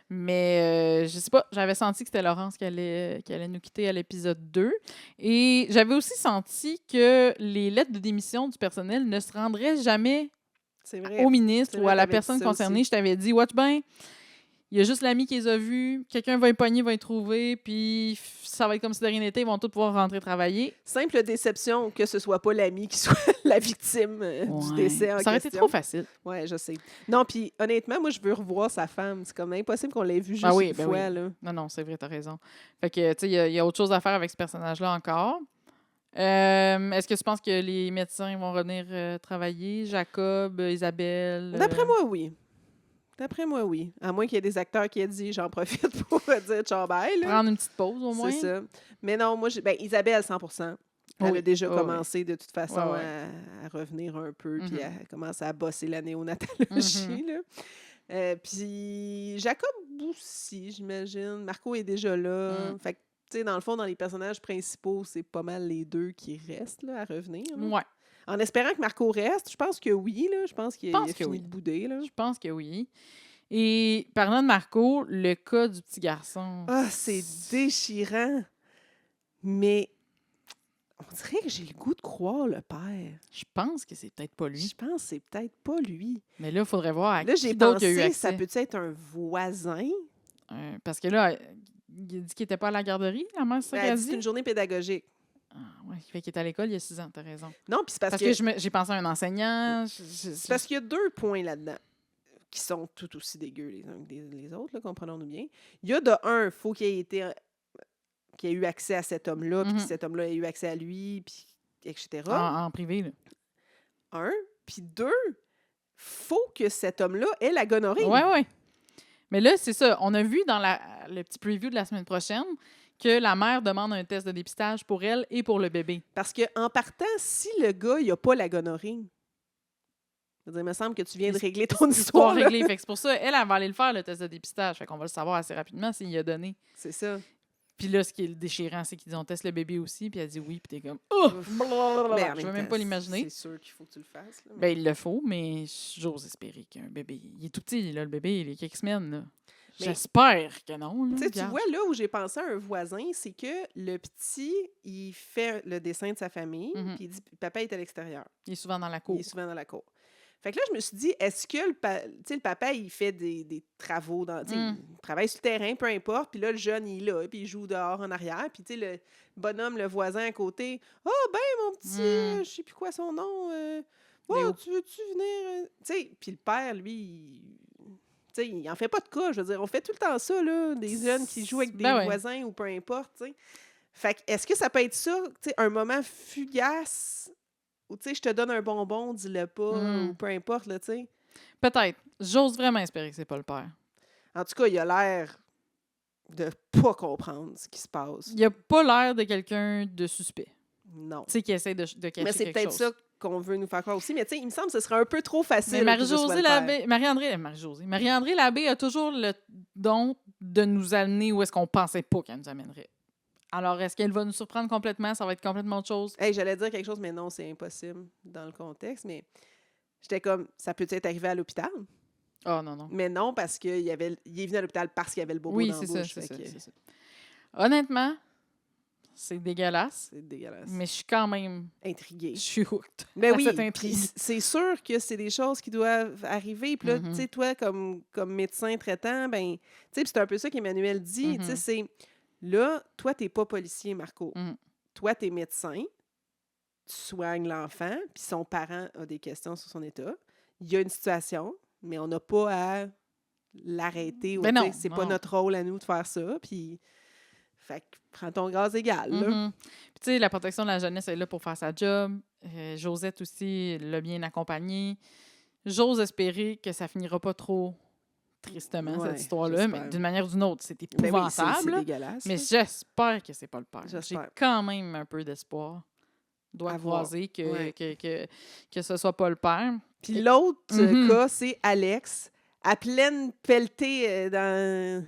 Mais je sais pas, j'avais senti que c'était Laurence qui allait nous quitter à l'épisode 2. Et j'avais aussi senti que les lettres de démission du personnel ne se rendraient jamais C'est vrai. au ministre C'est ou vrai, à la t'avais dit personne ça concernée. aussi. Je t'avais dit, watch bien, il y a juste l'ami qui les a vus, quelqu'un va y pogner, va y trouver, puis ça va être comme si de rien n'était, ils vont tous pouvoir rentrer travailler. Simple déception que ce soit pas l'ami qui soit la victime du Ouais. décès en Ça aurait été question. trop facile. Ouais, je sais. Non, puis honnêtement, moi, je veux revoir sa femme. C'est comme impossible qu'on l'ait vue juste oui, une ben fois. oui. Là. Non, c'est vrai, t'as raison. Fait que, tu sais, il y a autre chose à faire avec ce personnage-là encore. Est-ce que tu penses que les médecins vont revenir travailler? Jacob, Isabelle? D'après moi, oui. D'après moi, oui. À moins qu'il y ait des acteurs qui aient dit j'en profite pour dire ciao bye. Là. Prendre une petite pause, au moins? C'est ça. Mais non, moi, Isabelle, 100%. Elle Oui. a déjà Oui, commencé de toute façon Ouais, à revenir un peu, puis Mhm. à commencer à bosser la néonatologie. Là. Puis Jacob aussi, j'imagine. Marco est déjà là. Fait que, tu sais, dans le fond, dans les personnages principaux, c'est pas mal les deux qui restent là, à revenir. là. Ouais, En espérant que Marco reste, je pense que oui. Là. Je pense qu'il a pense que fini oui. de bouder. Là. je pense que oui. Et parlant de Marco, le cas du petit garçon. Ah, c'est déchirant. Mais on dirait que j'ai le goût de croire le père. Je pense que c'est peut-être pas lui. Je pense que c'est peut-être pas lui. Mais là, il faudrait voir à Là, j'ai qui d'autre il a eu pensé, ça accès. peut être un voisin. Parce que là, il a dit qu'il n'était pas à la garderie, la mère, c'est ça Ben, qu'elle elle a dit que dit? c'est une journée pédagogique. Ah, ouais, fait qu'il est à l'école il y a 6 ans, t'as raison. Non, puis c'est Parce que j'ai pensé à un enseignant. c'est parce qu'il y a 2 points là-dedans qui sont tout aussi dégueux les uns que les autres, là, comprenons-nous bien. Il y a de un, faut qu'il ait été qu'il ait eu accès à cet homme-là, puis que cet homme-là ait eu accès à lui, puis etc. En privé, là. Un, puis 2, faut que cet homme-là ait la gonorrhée. Oui. Mais là, c'est ça. On a vu dans le petit preview de la semaine prochaine que la mère demande un test de dépistage pour elle et pour le bébé. Parce qu'en partant, si le gars, il n'a pas la gonorrhée, je veux dire, il me semble que tu viens de régler ton histoire. là. réglée. Fait que c'est pour ça, elle va aller le faire, le test de dépistage. Fait qu'on va le savoir assez rapidement s'il y a donné. C'est ça. Puis là, ce qui est déchirant, c'est qu'ils ont testé le bébé aussi, puis elle dit oui, puis t'es comme oh! Mais en Je veux même même temps, pas l'imaginer. C'est sûr qu'il faut que tu le fasses. Là. Ben, il le faut, mais j'ose espérer qu'un bébé. Il est tout petit, là, le bébé, il est quelques semaines. Là. Mais- J'espère que non. Là, Tu sais, tu regarde. vois, là où j'ai pensé à un voisin, c'est que le petit, il fait le dessin de sa famille, Mhm. puis il dit papa est à l'extérieur. Il est souvent dans la cour. Il est souvent dans la cour. Fait que là, je me suis dit, est-ce que le papa, il fait des travaux, il travaille sur le terrain, peu importe, puis là, le jeune, il est là, puis il joue dehors en arrière, puis tu sais, le bonhomme, le voisin à côté, « Ah, ben, mon petit, je sais plus quoi son nom, Ouais, Léo. tu veux-tu venir? Tu sais, puis le père, lui, tu sais, il en fait pas de cas. Je veux dire, on fait tout le temps ça, là, des jeunes qui jouent avec des Ben ouais. voisins ou peu importe, tu sais. Fait que, est-ce que ça peut être ça, tu sais, un moment fugace où, tu sais, je te donne un bonbon, dis-le pas, ou peu importe, là, tu sais. Peut-être. J'ose vraiment espérer que c'est pas le père. En tout cas, il a l'air de pas comprendre ce qui se passe. Il a pas l'air de quelqu'un de suspect. Non. Tu sais, qui essaie de cacher Mais c'est quelque peut-être chose. ça qu'on veut nous faire croire aussi. Mais tu sais, il me semble que ce serait un peu trop facile. Mais que ce soit le père. Marie-André Labbé a toujours le don de nous amener où est-ce qu'on pensait pas qu'elle nous amènerait. Alors, est-ce qu'elle va nous surprendre complètement? Ça va être complètement autre chose? Hey, j'allais dire quelque chose, mais non, c'est impossible dans le contexte. Mais j'étais comme, ça peut être arrivé à l'hôpital? Oh non, non. Mais non, parce qu'il il est venu à l'hôpital parce qu'il y avait le bobo Oui, dans la c'est ça, bouche. c'est fait ça, que c'est ça. Honnêtement, c'est dégueulasse, C'est dégueulasse. mais je suis quand même... Intrigué. Je suis hooked Mais à oui, cette puis intrigue. c'est sûr que c'est des choses qui doivent arriver. Puis là, tu sais, toi, comme médecin traitant, ben, tu sais, puis c'est un peu ça qu'Emmanuel dit. Tu sais, c'est là, toi, t'es pas policier, Marco. Toi, t'es médecin. Tu soignes l'enfant, puis son parent a des questions sur son état. Il y a une situation, mais on n'a pas à l'arrêter. Ben non, c'est non, pas non. notre rôle à nous de faire ça. Puis, fait que prends ton gaz égal. Là. Puis tu sais, la protection de la jeunesse est là pour faire sa job. Josette aussi l'a bien accompagnée. J'ose espérer que ça finira pas trop tristement, Ouais, cette histoire-là. j'espère. Mais d'une manière ou d'une autre, c'est Ben oui, c'est épouvantable. dégueulasse. Mais là. j'espère que c'est pas le père. J'ai J'espère. quand même un peu d'espoir. Doit À voir. croiser que, Ouais. que ce soit pas le père. Puis l'autre Mhm. cas, c'est Alex, à pleine pelletée dans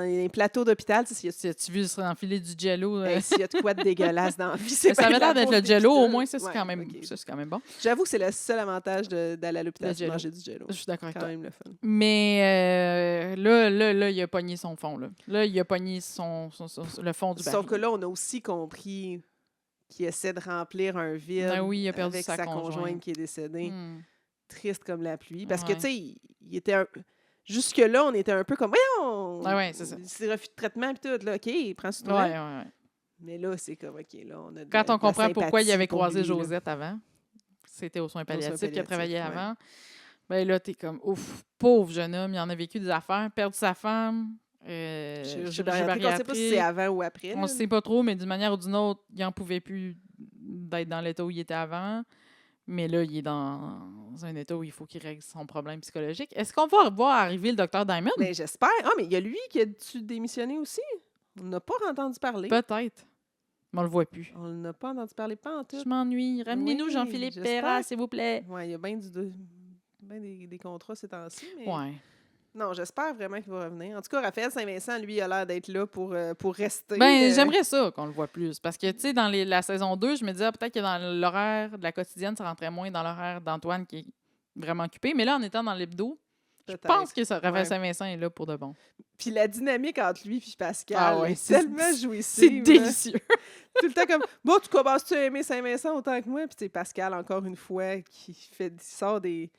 les plateaux d'hôpital. Tu sais, s'il y a- Si as-tu vu enfiler du jello? Hey, s'il y a de quoi de dégueulasse dans la vie, Ça bien avait de la l'air d'être faute le jello, d'hôpital. au moins, ça, c'est Ouais, quand même, ok. ça, c'est quand même bon. J'avoue que c'est le seul avantage d'aller à l'hôpital, Le c'est de jello. manger du jello. Je suis d'accord avec Quand toi. même le fun. Mais là, il a pogné son fond. Là, il a pogné le fond du baril. Sauf que là, on a aussi compris qu'il essaie de remplir un vide Ah oui, il a perdu avec sa sa conjointe. conjointe qui est décédée. Triste comme la pluie. Parce que, Ouais. tu sais, il était jusque-là, on était un peu comme, voyons! Ah ouais, c'est ça. C'est refus de traitement et tout. Là, OK, prends sur Ouais, toi. ouais. Mais là, c'est comme, OK, là, on a de Quand la- on de la comprend pourquoi il sympathie avait pour croisé lui, là. Josette avant, c'était aux soins palliatifs qu'il a travaillé palliatifs, ouais. avant, ben là, t'es comme, ouf, pauvre jeune homme, il en a vécu des affaires, perdu sa femme, Chirurgie chirurgie bariatrique, on ne sait pas si c'est bariatrique. avant ou après. On là. ne sait pas trop, mais d'une manière ou d'une autre, il n'en pouvait plus d'être dans l'état où il était avant. Mais là, il est dans un état où il faut qu'il règle son problème psychologique. Est-ce qu'on va voir arriver le docteur Diamond? Ben, j'espère. Ah, mais il y a lui qui a-tu démissionné aussi? On n'a pas entendu parler. Peut-être. Mais on le voit plus. On n'a pas entendu parler, pas en tout. Je m'ennuie. Ramenez-nous Oui, Jean-Philippe j'espère. Perra, s'il vous plaît. Ouais, il y a bien des contrats ces temps-ci. Mais... Ouais. Non, j'espère vraiment qu'il va revenir. En tout cas, Raphaël Saint-Vincent, lui, il a l'air d'être là pour rester. Ben, j'aimerais ça qu'on le voit plus. Parce que, tu sais, dans la saison 2, je me disais peut-être que dans l'horaire de la quotidienne, ça rentrait moins dans l'horaire d'Antoine qui est vraiment occupé. Mais là, en étant dans l'hebdo, je pense que Raphaël Ouais. Saint-Vincent est là pour de bon. Puis la dynamique entre lui et Pascal Ah ouais, est c'est- tellement jouissive. C'est là. délicieux. Tout le temps comme, bon, tu commences-tu à aimer Saint-Vincent autant que moi? Puis c'est Pascal, encore une fois, qui sort des...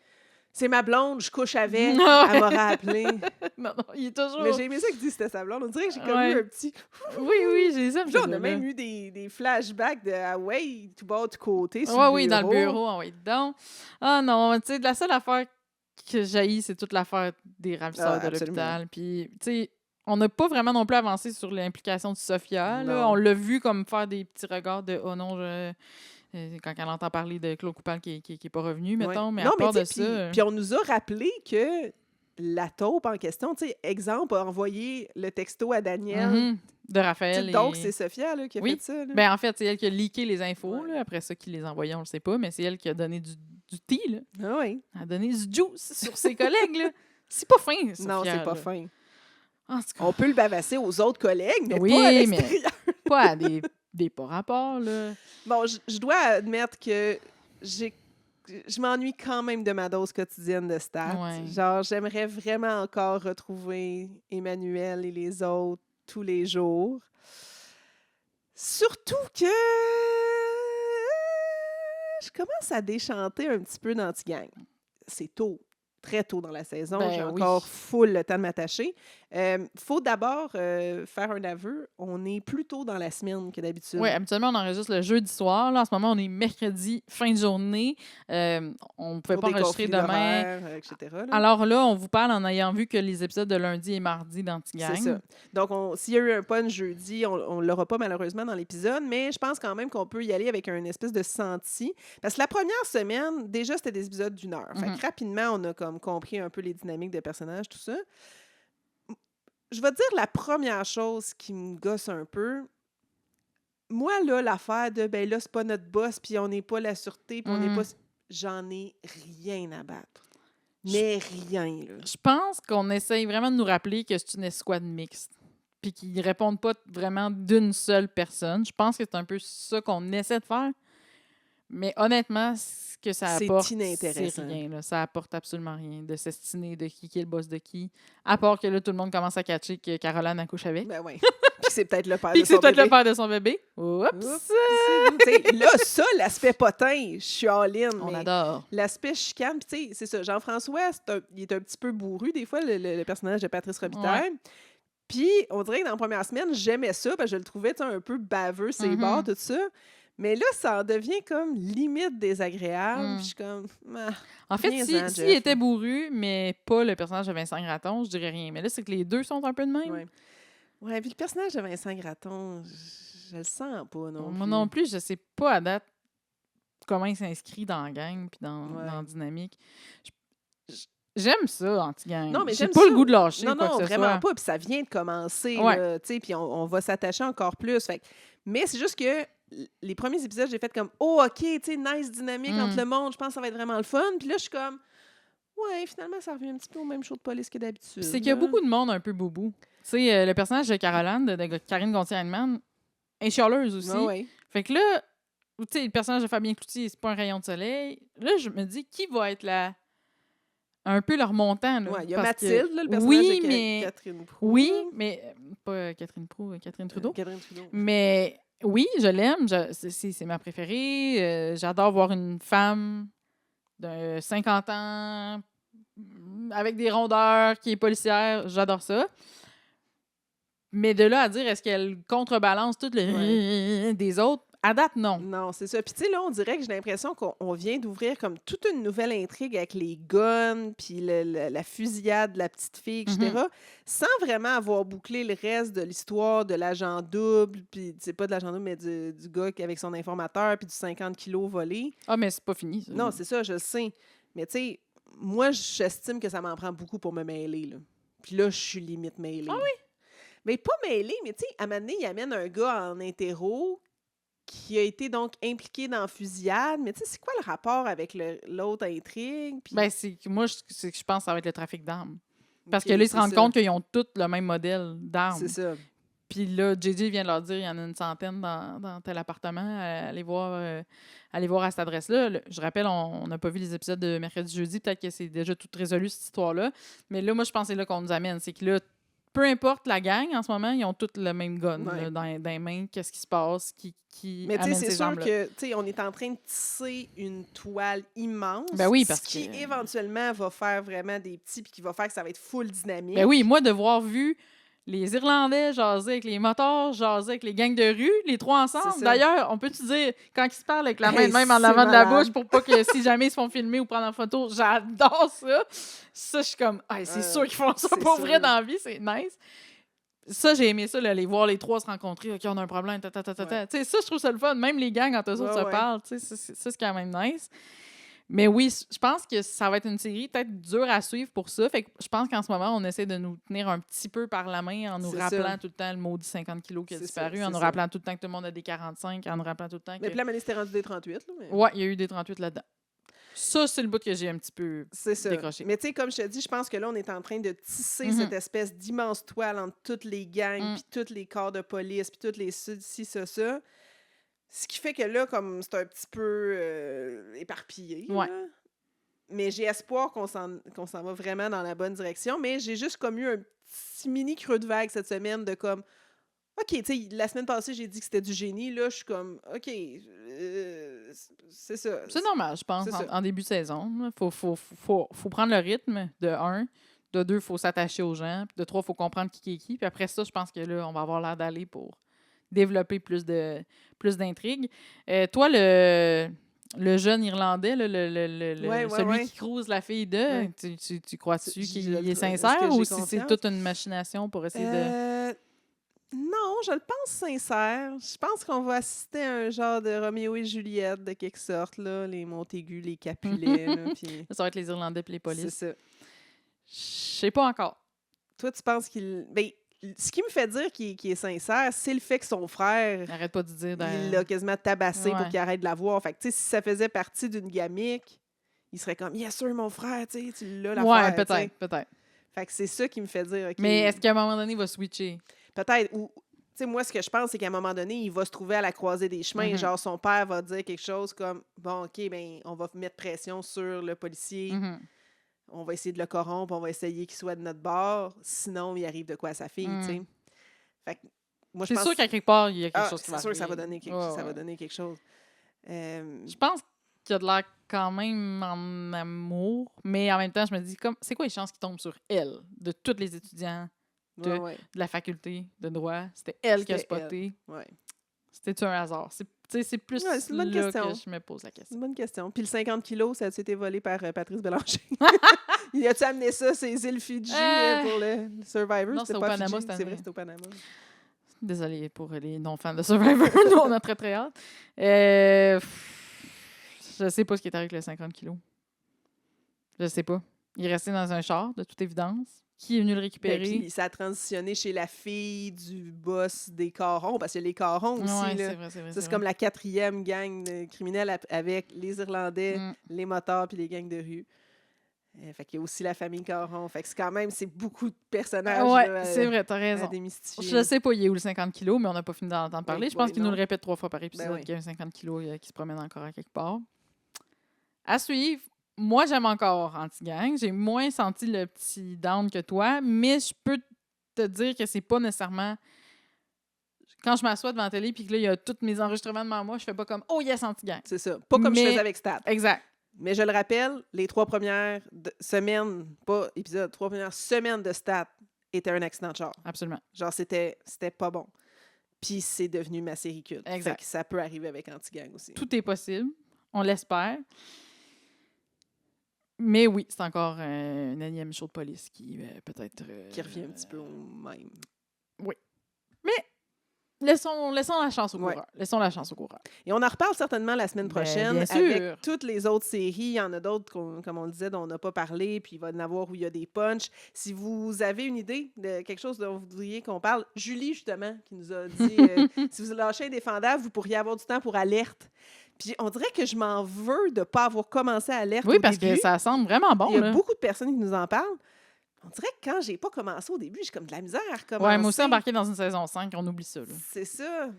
C'est ma blonde, je couche avec. Ah ouais. Elle m'a rappelé. Non, il est toujours... Mais j'ai aimé ça qu'il dit que c'était sa blonde. On dirait que j'ai comme Ouais. eu un petit... Oui, j'ai ça. Puis là, on a même eu des flashbacks de ah ouais, tout bas, tout côté. Sur Oui, dans le bureau, on va être dedans. Ah non, tu sais, la seule affaire que j'haïs, c'est toute l'affaire des ravisseurs Ah, de absolument. l'hôpital. Puis, tu sais, on n'a pas vraiment non plus avancé sur l'implication de Sophia. Là. Non. On l'a vu comme faire des petits regards de « Oh non, quand elle entend parler de Claude Coupal qui est pas revenu, mettons. Ouais. Mais non, à part mais de tu sais, ça... puis on nous a rappelé que la taupe en question, tu sais, exemple, a envoyé le texto à Daniel. Mhm, de Tu sais, Raphaël. donc, et- c'est Sophia là, qui a Oui. fait ça. Là. Ben, en fait, c'est elle qui a leaké les infos. Ouais. Là. Après ça, qui les envoyait, on le sait pas. Mais c'est elle qui a donné du tea, là. Ah oui. Elle a donné du juice sur ses collègues, là. C'est pas fin, Sophia, Non, c'est pas là. fin. En tout cas, On peut le bavasser aux autres collègues, mais Oui, pas à mais- l'extérieur. pas à des pas rapports, là. Bon, je dois admettre que je m'ennuie quand même de ma dose quotidienne de stats. Ouais. Genre, j'aimerais vraiment encore retrouver Emmanuel et les autres tous les jours. Surtout que je commence à déchanter un petit peu d'anti-gang. C'est tôt. très tôt dans la saison. J'ai Ben oui. encore full le temps de m'attacher. Faut d'abord faire un aveu. On est plus tôt dans la semaine que d'habitude. Oui, habituellement, on enregistre le jeudi soir. Là, en ce moment, on est mercredi, fin de journée. On ne pouvait Pour pas des enregistrer conflits demain. d'horaire, etc. là. Alors là, on vous parle en ayant vu que les épisodes de lundi et mardi d'Antigang. C'est ça. Donc, s'il y a eu un punch jeudi, on ne l'aura pas malheureusement dans l'épisode, mais je pense quand même qu'on peut y aller avec un espèce de senti. Parce que la première semaine, déjà, c'était des épisodes d'1 heure. Fait que rapidement, on a comme compris un peu les dynamiques de personnages, tout ça. Je vais te dire la première chose qui me gosse un peu. Moi, là, l'affaire de, ben là, c'est pas notre boss, puis on n'est pas la sûreté, puis on n'est pas... J'en ai rien à battre. Mais rien, là. Je pense qu'on essaye vraiment de nous rappeler que c'est une escouade mixte. Puis qu'ils ne répondent pas vraiment d'une seule personne. Je pense que c'est un peu ça qu'on essaie de faire. Mais honnêtement, ce que ça C'est apporte, c'est inintéressant. rien. Là. Ça apporte absolument rien de s'estiner de qui est le boss de qui. À part que là, tout le monde commence à catcher que Caroline accouche avec. Ben oui. Puis que c'est peut-être le père Puis de que c'est son peut-être le bébé. père de son bébé. Oups! Oups, c'est nous. Là, ça, l'aspect potin, je suis all-in. On mais adore. l'aspect chicane, puis tu sais, c'est ça. Jean-François, il est un petit peu bourru, des fois, le personnage de Patrice Robitaille. Ouais. Puis, on dirait que dans la première semaine, j'aimais ça, parce que je le trouvais un peu baveux, ses bords, tout ça. Mais là, ça en devient comme limite désagréable. Puis je suis comme... En fait, viens-en, s'il Jeff. était bourru, mais pas le personnage de Vincent Gratton, je dirais rien. Mais là, c'est que les deux sont un peu de même. Ouais, puis le personnage de Vincent Gratton, je le sens pas non Moi plus. non plus, je sais pas à date comment il s'inscrit dans la gang puis dans la dynamique. J'aime ça, Anti-Gang. Non, mais j'ai j'aime pas ça. le goût de lâcher Non, quoi non, que ce vraiment soit. pas. Puis ça vient de commencer, Ouais. là, tu sais, puis on va s'attacher encore plus. Fait que- mais c'est juste que les premiers épisodes, j'ai fait comme « Oh, OK, tu sais, nice dynamique entre le monde. Je pense que ça va être vraiment le fun. » Puis là, je suis comme « Ouais, finalement, ça revient un petit peu au même show de police que d'habitude. » Puis c'est qu'il y a beaucoup de monde un peu boubou. Tu sais, le personnage de Caroline, de Karine Gontier-Hagman, est chialeuse aussi. Ouais. Fait que là, tu sais, le personnage de Fabien Cloutier, c'est pas un rayon de soleil. Là, je me dis, qui va être un peu leur montant? Là, Ouais, il y a parce que- Mathilde, là, le personnage oui, de mais... Catherine Proulx. Oui, mais... Pas Catherine Proulx, Catherine Trudeau. Catherine Trudeau. Mais oui, je l'aime. C'est ma préférée. J'adore voir une femme de 50 ans avec des rondeurs qui est policière. J'adore ça. Mais de là à dire, est-ce qu'elle contrebalance tout le des autres? À date, non. Non, c'est ça. Puis tu sais, là, on dirait que j'ai l'impression qu'on vient d'ouvrir comme toute une nouvelle intrigue avec les guns, puis la fusillade de la petite fille, etc., sans vraiment avoir bouclé le reste de l'histoire de l'agent double, puis c'est pas de l'agent double, mais du gars avec son informateur, puis du 50 kilos volé. Ah, mais c'est pas fini, ça. Non, c'est ça, je le sais. Mais tu sais, moi, j'estime que ça m'en prend beaucoup pour me mêler, là. Puis là, je suis limite mêlée. Ah oui? Mais pas mêlée, mais tu sais, à un moment donné, il amène un gars en interro qui a été donc impliqué dans la fusillade. Mais tu sais, c'est quoi le rapport avec l'autre intrigue? Puis... Ben, moi, je pense que ça va être le trafic d'armes. Parce Ok, que là, ils se c'est rendent ça. compte qu'ils ont tous le même modèle d'armes. C'est ça. Puis là, JJ vient de leur dire il y en a une centaine dans tel appartement. Allez voir à cette adresse-là. Je rappelle, on n'a pas vu les épisodes de mercredi, jeudi. Peut-être que c'est déjà tout résolu, cette histoire-là. Mais là, moi, je pense que c'est là qu'on nous amène. C'est que là, peu importe la gang, en ce moment, ils ont tous le même gun là, dans les mains. Qu'est-ce qui se passe? Qui Mais tu sais, amène c'est ces sûr armes-là? que, tu sais, on est en train de tisser une toile immense. Ben oui, parce ce qui, que- éventuellement, va faire vraiment des petits, puis qui va faire que ça va être full dynamique. Ben oui, moi, de voir vu les Irlandais jaser avec les motards, jaser avec les gangs de rue, les trois C'est ensemble. ça. D'ailleurs, on peut-tu dire, quand ils se parlent avec la main Hey, de même en c'est avant de la malade. bouche pour pas que si jamais ils se font filmer ou prendre en photo, j'adore ça. Ça, je suis comme, hey, c'est sûr qu'ils font ça c'est pour sûr. vrai dans la vie, c'est nice. Ça, j'ai aimé ça, là, aller voir les trois se rencontrer. OK, on a un problème, ta. Tu sais, ça, je trouve ça le fun. Même les gangs, quand eux autres se parlent, tu sais, ça, c'est quand même nice. Mais oui, je pense que ça va être une série peut-être dure à suivre pour ça. Fait que je pense qu'en ce moment, on essaie de nous tenir un petit peu par la main en nous C'est rappelant ça. tout le temps le maudit 50 kilos qui a C'est disparu, ça, en c'est nous ça. rappelant tout le temps que tout le monde a des 45, en nous rappelant tout le temps que... Mais puis là, Mané, c'était rendu des 38. Là, mais... Ouais, il y a eu des 38 là-dedans. Ça, c'est le bout que j'ai un petit peu C'est ça. décroché. Mais tu sais, comme je te dis, je pense que là, on est en train de tisser Mhm. cette espèce d'immense toile entre toutes les gangs, Mm. puis tous les corps de police, puis toutes les ci, ça. Ce qui fait que là, comme c'est un petit peu éparpillé. Ouais. là. Mais j'ai espoir qu'on s'en va vraiment dans la bonne direction. Mais j'ai juste comme eu un petit mini creux de vague cette semaine de comme OK, tu sais, la semaine passée, j'ai dit que c'était du génie. Là, je suis comme, OK, c'est ça. C'est normal, je pense, C'est ça. en début de saison. Il faut prendre le rythme, de 1. De 2, il faut s'attacher aux gens. Puis de 3, il faut comprendre qui est qui. Puis après ça, je pense que là, on va avoir l'air d'aller pour développer plus d'intrigue. Toi, le jeune Irlandais, là, celui qui crouse la fille de, tu crois-tu qu'il est sincère ou si c'est toute une machination pour essayer de... Non, je le pense sincère. Je pense qu'on va assister à un genre de Roméo et Juliette de quelque sorte, là, les Montaigu, les Capulet. Là, puis... Ça va être les Irlandais et les polices. C'est ça. Je sais pas encore. Toi, tu penses qu'il... Ben, ce qui me fait dire qu'il est sincère, c'est le fait que son frère... Arrête pas de dire... Il l'a quasiment tabassé pour qu'il arrête de la voir. Fait que, tu sais, si ça faisait partie d'une gamique, il serait comme « Yes, sir, mon frère, tu l'as l'affaire. » Ouais, peut-être. Fait que c'est ça qui me fait dire... Mais est-ce qu'à un moment donné, il va switcher? Peut-être. Ou, tu sais, moi, ce que je pense, c'est qu'à un moment donné, il va se trouver à la croisée des chemins. Genre, son père va dire quelque chose comme « Bon, OK, ben on va mettre pression sur le policier. On va essayer de le corrompre. On va essayer qu'il soit de notre bord. Sinon, il arrive de quoi à sa fille, tu sais. » Fait que moi, je pense... sûr qu'à quelque part, il y a quelque chose qui va C'est sûr que ça va arriver. donner quelque chose. Je pense qu'il a de l'air quand même en amour, mais en même temps, je me dis, c'est quoi les chances qu'il tombe sur elle, de tous les étudiants de la faculté de droit? C'était elle qui a spoté. C'était-tu un hasard? C'est plus là que je me pose la question. C'est une bonne question. Puis le 50 kilos, ça a-tu été volé par Patrice Bélanger? Il a-tu amené ça, ces îles Fidji, pour le Survivor? Non, c'était au Panama, c'est vrai, c'était au Panama. Désolée pour les non-fans de Survivor. Nous, on a très, très hâte. Je sais pas ce qui est arrivé avec le 50 kilos. Je sais pas. Il est resté dans un char, de toute évidence. Qui est venu le récupérer? Puis ça a transitionné chez la fille du boss des Carons, parce qu'il y a les Carons aussi. Ouais, là. c'est vrai. C'est comme la 4e gang criminelle avec les Irlandais, les motards puis les gangs de rue. Fait qu'il y a aussi la famille Caron. Fait que c'est beaucoup de personnages c'est vrai, t'as raison. à démystifier. Je sais pas, il est où le 50 kilos, mais on n'a pas fini d'en entendre parler. Oui, je pense qu'il nous le répète 3 fois par épisode, oui. qu'il y a un 50 kilos qui se promène encore à quelque part. À suivre. Moi, j'aime encore Anti-Gang. J'ai moins senti le petit down que toi, mais je peux te dire que c'est pas nécessairement... Quand je m'assois devant la télé puis que là, il y a tous mes enregistrements devant moi, je fais pas comme « Oh yes, Anti-Gang ». C'est ça. Pas comme je faisais avec Stat. Exact. Mais je le rappelle, les 3 premières semaines, pas épisodes, 3 premières semaines de Stat étaient un accident de char. Absolument. Genre, c'était pas bon. Puis c'est devenu ma série culte. Exact. Fait que ça peut arriver avec Anti-Gang aussi. Tout est possible. On l'espère. Mais oui, c'est encore un énième show de police qui peut-être... qui revient un petit peu au même. Oui. Mais laissons la chance au coureur. Laissons la chance au coureur. Et on en reparle certainement la semaine prochaine bien sûr. avec toutes les autres séries. Il y en a d'autres, comme on le disait, dont on n'a pas parlé, puis il va y en avoir où il y a des punchs. Si vous avez une idée de quelque chose dont vous voudriez qu'on parle, Julie, justement, qui nous a dit si vous lâchez Indéfendable, vous pourriez avoir du temps pour Alerte. Puis on dirait que je m'en veux de ne pas avoir commencé Alerte au début. Oui, parce que ça semble vraiment bon. Il y a beaucoup de personnes qui nous en parlent. On dirait que quand j'ai pas commencé au début, j'ai comme de la misère à recommencer. Ouais, moi aussi, embarqué dans une saison 5, on oublie ça. Là. C'est ça.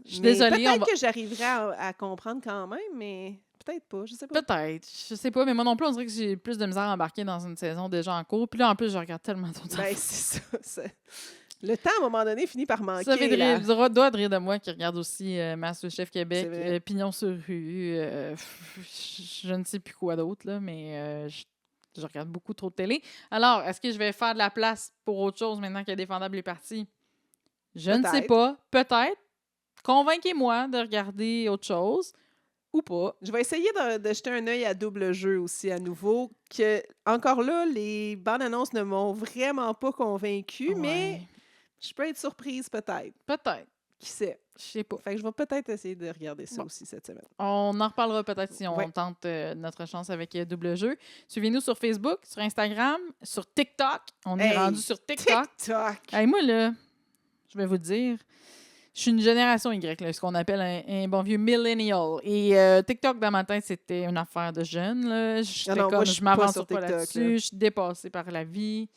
Je suis désolée. Peut-être que j'arriverai à comprendre quand même, mais peut-être pas, je sais pas. Peut-être, je sais pas, mais moi non plus, on dirait que j'ai plus de misère à embarquer dans une saison déjà en cours. Puis là, en plus, je regarde tellement d'autres Ben, c'est ça. Le temps, à un moment donné, finit par manquer. Ça doit de rire de moi qui regarde aussi MasterChef Québec, Pignon sur rue, je ne sais plus quoi d'autre, là, mais je regarde beaucoup trop de télé. Alors, est-ce que je vais faire de la place pour autre chose maintenant que Défendable est parti? Je ne sais pas. Peut-être. Convainquez-moi de regarder autre chose ou pas. Je vais essayer de jeter un œil à Double Jeu aussi à nouveau. Que, encore là, les bandes annonces ne m'ont vraiment pas convaincue, mais je peux être surprise peut-être. Peut-être. Qui sait? Je sais pas. Fait que je vais peut-être essayer de regarder ça aussi cette semaine. On en reparlera peut-être si on tente notre chance avec Double Jeu. Suivez-nous sur Facebook, sur Instagram, sur TikTok. On est rendu sur TikTok. Hey, moi, là, je vais vous dire, je suis une génération Y, là, ce qu'on appelle un bon vieux millennial. Et TikTok, dans ma tête, c'était une affaire de jeunes. Là. Je m'avance pas là-dessus. Je suis dépassée par la vie.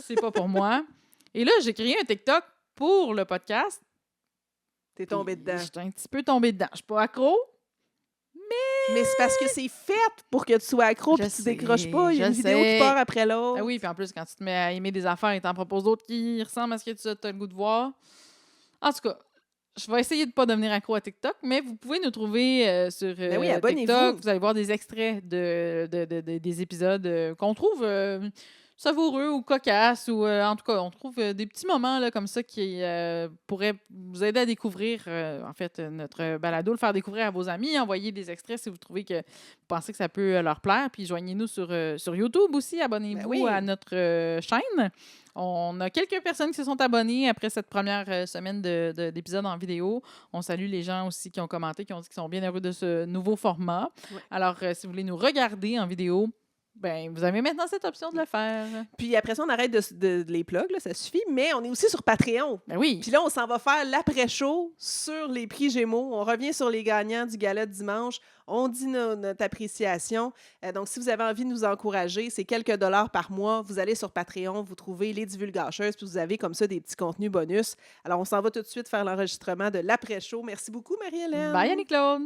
C'est pas pour moi. Et là, j'ai créé un TikTok pour le podcast. T'es tombée dedans. J'étais un petit peu tombée dedans. Je suis pas accro, mais c'est parce que c'est fait pour que tu sois accro et que tu décroches pas. Il y a une vidéo qui part après l'autre. Ah oui, puis en plus, quand tu te mets à aimer des affaires et t'en proposes d'autres qui ressemblent à ce que tu as le goût de voir. En tout cas, je vais essayer de ne pas devenir accro à TikTok, mais vous pouvez nous trouver sur Ben oui, TikTok. abonnez-vous. Vous allez voir des extraits des épisodes qu'on trouve savoureux ou cocasses. Ou, en tout cas, on trouve des petits moments là, comme ça qui pourraient vous aider à découvrir, en fait, notre balado, le faire découvrir à vos amis. Envoyez des extraits si vous trouvez que vous pensez que ça peut leur plaire. Puis joignez-nous sur YouTube aussi. Ben Abonnez-vous oui. à notre chaîne. On a quelques personnes qui se sont abonnées après cette première semaine d'épisodes en vidéo. On salue les gens aussi qui ont commenté, qui ont dit qu'ils sont bien heureux de ce nouveau format. Ouais. Alors, si vous voulez nous regarder en vidéo, ben vous avez maintenant cette option de le faire. Puis après ça, on arrête de les plugs, là, ça suffit. Mais on est aussi sur Patreon. Ben oui. Puis là, on s'en va faire l'après-show sur les prix Gémeaux. On revient sur les gagnants du gala de dimanche. On dit notre appréciation. Donc, si vous avez envie de nous encourager, c'est quelques dollars par mois. Vous allez sur Patreon, vous trouvez les divulgacheuses, puis vous avez comme ça des petits contenus bonus. Alors, on s'en va tout de suite faire l'enregistrement de l'après-show. Merci beaucoup, Marie-Hélène. Bye, Annie-Claude.